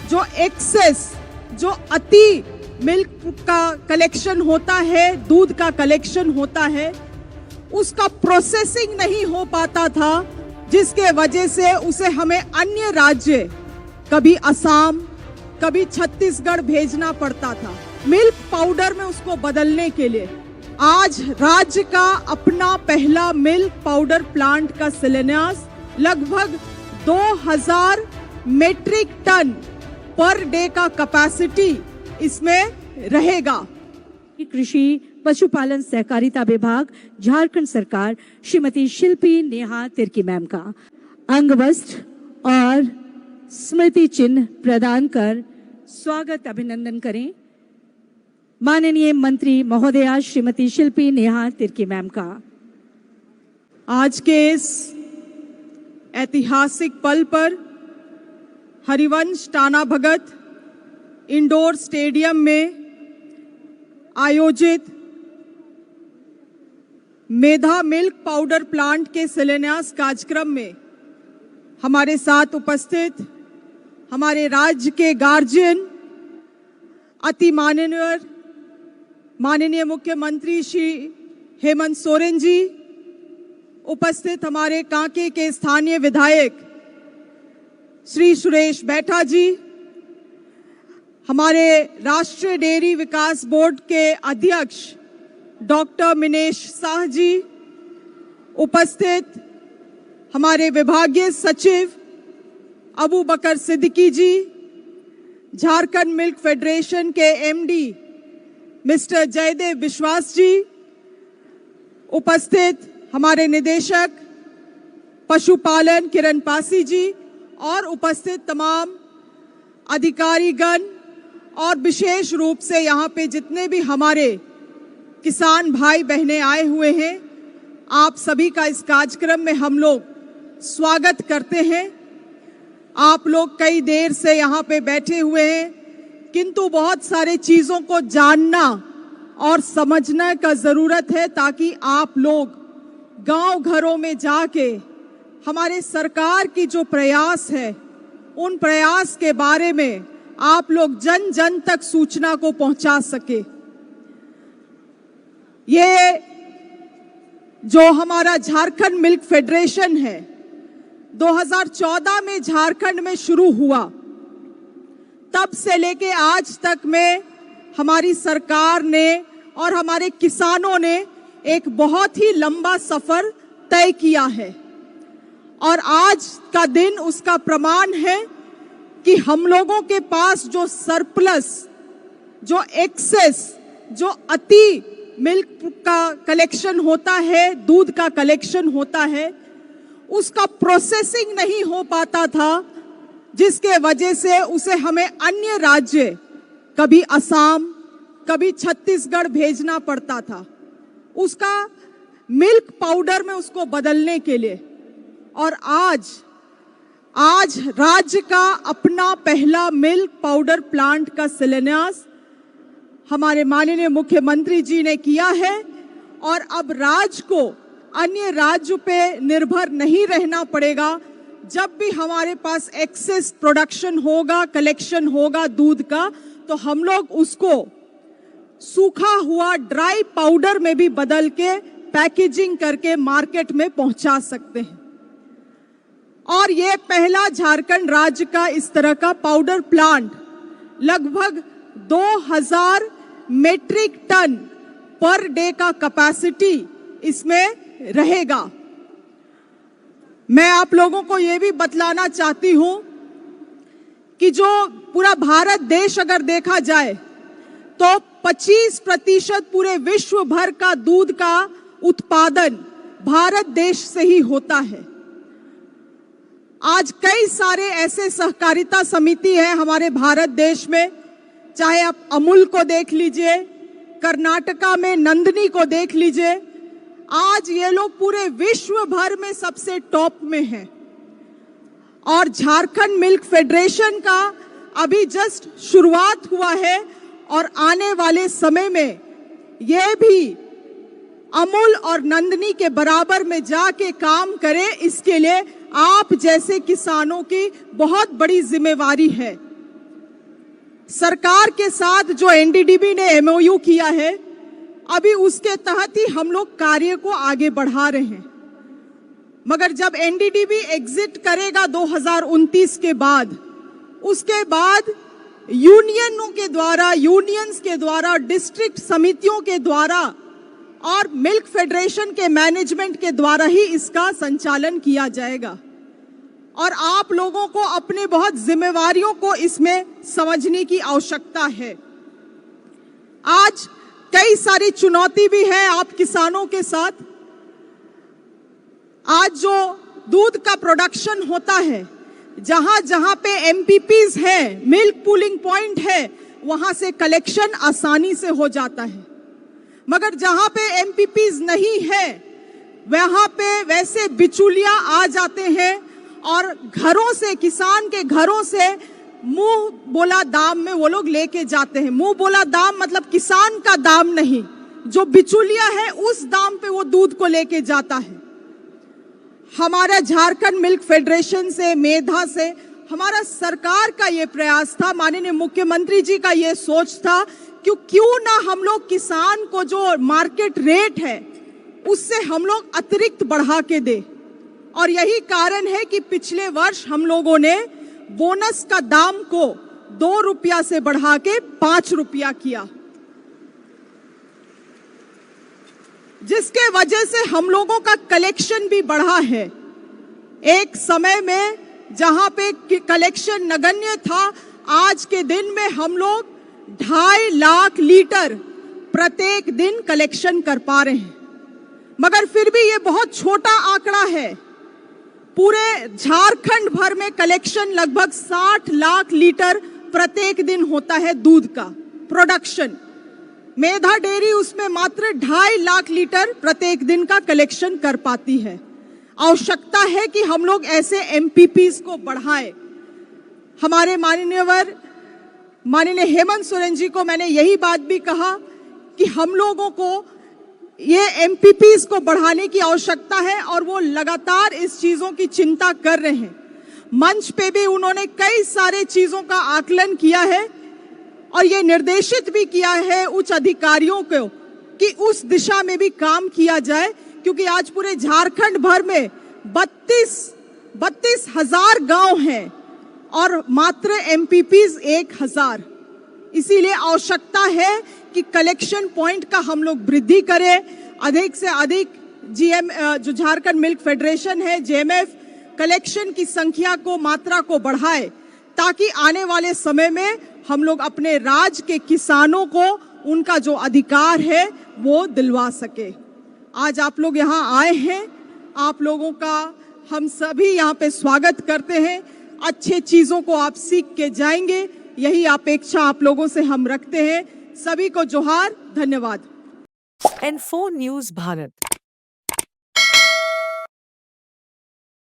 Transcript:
जो एक्सेस, जो अति मिल्क का कलेक्शन होता है, दूध का कलेक्शन होता है, उसका प्रोसेसिंग नहीं हो पाता था, जिसके वजह से उसे हमें अन्य राज्य, कभी असम, कभी छत्तीसगढ़ भेजना पड़ता था मिल्क पाउडर में उसको बदलने के लिए। आज राज्य का अपना पहला मिल्क पाउडर प्लांट का शिलान्यास लगभग 2000 मेट्रिक टन पर डे का कैपेसिटी इसमें रहेगा। कृषि पशुपालन सहकारिता विभाग झारखंड सरकार श्रीमती शिल्पी नेहा तिर्की मैम का अंग वस्त्र और स्मृति चिन्ह प्रदान कर स्वागत अभिनंदन करें। माननीय मंत्री महोदया श्रीमती शिल्पी नेहा तिर्की मैम का। आज के इस ऐतिहासिक पल पर हरिवंश टाना भगत इंडोर स्टेडियम में आयोजित मेधा मिल्क पाउडर प्लांट के शिलान्यास कार्यक्रम में हमारे साथ उपस्थित हमारे राज्य के गार्जियन, अति माननीय मुख्यमंत्री श्री हेमंत सोरेन जी, उपस्थित हमारे कांके के स्थानीय विधायक श्री सुरेश बैठा जी, हमारे राष्ट्रीय डेयरी विकास बोर्ड के अध्यक्ष डॉक्टर मिनेश शाह जी, उपस्थित हमारे विभागीय सचिव अबू बकर सिद्दीकी जी, झारखंड मिल्क फेडरेशन के एमडी मिस्टर जयदेव विश्वास जी, उपस्थित हमारे निदेशक पशुपालन किरण पासी जी और उपस्थित तमाम अधिकारीगण और विशेष रूप से यहाँ पे जितने भी हमारे किसान भाई बहनें आए हुए हैं, आप सभी का इस कार्यक्रम में हम लोग स्वागत करते हैं। आप लोग कई देर से यहाँ पे बैठे हुए हैं, किंतु बहुत सारे चीजों को जानना और समझने का जरूरत है, ताकि आप लोग गांव घरों में जाके हमारे सरकार की जो प्रयास है, उन प्रयास के बारे में आप लोग जन जन तक सूचना को पहुंचा सके। ये जो हमारा झारखंड मिल्क फेडरेशन है, 2014 में झारखंड में शुरू हुआ, तब से लेके आज तक में हमारी सरकार ने और हमारे किसानों ने एक बहुत ही लंबा सफर तय किया है, और आज का दिन उसका प्रमाण है कि हम लोगों के पास जो सरप्लस, जो एक्सेस, जो अति मिल्क का कलेक्शन होता है, दूध का कलेक्शन होता है, उसका प्रोसेसिंग नहीं हो पाता था, जिसके वजह से उसे हमें अन्य राज्य, कभी असम, कभी छत्तीसगढ़ भेजना पड़ता था उसका मिल्क पाउडर में उसको बदलने के लिए। और आज राज्य का अपना पहला मिल्क पाउडर प्लांट का शिलान्यास हमारे माननीय मुख्यमंत्री जी ने किया है, और अब राज्य को अन्य राज्यों पे निर्भर नहीं रहना पड़ेगा। जब भी हमारे पास एक्सेस प्रोडक्शन होगा, कलेक्शन होगा दूध का, तो हम लोग उसको सूखा हुआ ड्राई पाउडर में भी बदल के पैकेजिंग करके मार्केट में पहुंचा सकते हैं। और ये पहला झारखंड राज्य का इस तरह का पाउडर प्लांट लगभग 2000 मेट्रिक टन पर डे का कैपेसिटी इसमें रहेगा। मैं आप लोगों को ये भी बतलाना चाहती हूं कि जो पूरा भारत देश अगर देखा जाए तो 25% पूरे विश्व भर का दूध का उत्पादन भारत देश से ही होता है। आज कई सारे ऐसे सहकारिता समिति हैं हमारे भारत देश में, चाहे आप अमूल को देख लीजिए, कर्नाटका में नंदनी को देख लीजिए, आज ये लोग पूरे विश्व भर में सबसे टॉप में हैं। और झारखंड मिल्क फेडरेशन का अभी जस्ट शुरुआत हुआ है, और आने वाले समय में ये भी अमूल और नंदनी के बराबर में जाके काम करे, इसके लिए आप जैसे किसानों की बहुत बड़ी जिम्मेवारी है। सरकार के साथ जो एनडीडीबी ने एमओयू किया है, अभी उसके तहत ही हम लोग कार्य को आगे बढ़ा रहे हैं। मगर जब एनडीडीबी एग्जिट करेगा 2029 के बाद, उसके बाद यूनियंस के द्वारा, डिस्ट्रिक्ट समितियों के द्वारा और मिल्क फेडरेशन के मैनेजमेंट के द्वारा ही इसका संचालन किया जाएगा। और आप लोगों को अपने बहुत जिम्मेवारियों को इसमें समझने की आवश्यकता है। आज कई सारी चुनौती भी है आप किसानों के साथ। आज जो दूध का प्रोडक्शन होता है, जहां जहां पे एमपीपीज है, मिल्क पूलिंग पॉइंट है, वहां से कलेक्शन आसानी से हो जाता है। मगर जहां पे एमपीपीज नहीं है, वहां पे वैसे बिचौलिया आ जाते हैं और घरों से, किसान के घरों से मुंह बोला दाम में वो लोग लेके जाते हैं। मुंह बोला दाम मतलब किसान का दाम नहीं, जो बिचौलिया है उस दाम पे वो दूध को लेके जाता है। हमारा झारखंड मिल्क फेडरेशन से, मेधा से, हमारा सरकार का ये प्रयास था, माननीय मुख्यमंत्री जी का ये सोच था कि क्यों ना हम लोग किसान को जो मार्केट रेट है उससे हम लोग अतिरिक्त बढ़ा के दे। और यही कारण है कि पिछले वर्ष हम लोगों ने बोनस का दाम को 2 रुपया से बढ़ा के 5 रुपया किया, जिसके वजह से हम लोगों का कलेक्शन भी बढ़ा है। एक समय में जहां पे कलेक्शन नगण्य था, आज के दिन में हम लोग 2.5 लाख लीटर प्रत्येक दिन कलेक्शन कर पा रहे हैं। मगर फिर भी ये बहुत छोटा आंकड़ा है। पूरे झारखंड भर में कलेक्शन लगभग 60 लाख लीटर प्रत्येक दिन होता है दूध का प्रोडक्शन। मेधा डेयरी उसमें मात्र 2.5 लाख लीटर प्रत्येक दिन का कलेक्शन कर पाती है। आवश्यकता है कि हम लोग ऐसे एमपीपीज को बढ़ाएं। हमारे माननीय हेमंत सोरेन जी को मैंने यही बात भी कहा कि हम लोगों को ये एमपीपीज को बढ़ाने की आवश्यकता है और वो लगातार इस चीजों की चिंता कर रहे हैं। मंच पे भी उन्होंने कई सारे चीजों का आकलन किया है और ये निर्देशित भी किया है उच्च अधिकारियों को कि उस दिशा में भी काम किया जाए, क्योंकि आज पूरे झारखंड भर में 32,000 गांव हैं और मात्र एमपीपीज 1,000। इसीलिए आवश्यकता है कि कलेक्शन पॉइंट का हम लोग वृद्धि करें, अधिक से अधिक जो झारखंड मिल्क फेडरेशन है, जेएमएफ, कलेक्शन की संख्या को, मात्रा को बढ़ाए, ताकि आने वाले समय में हम लोग अपने राज्य के किसानों को उनका जो अधिकार है वो दिलवा सके। आज आप लोग यहाँ आए हैं, आप लोगों का हम सभी यहाँ पे स्वागत करते हैं। अच्छे चीजों को आप सीख के जाएंगे, यही अपेक्षा आप लोगों से हम रखते हैं। सभी को जोहार, धन्यवाद। N4 news Bharat.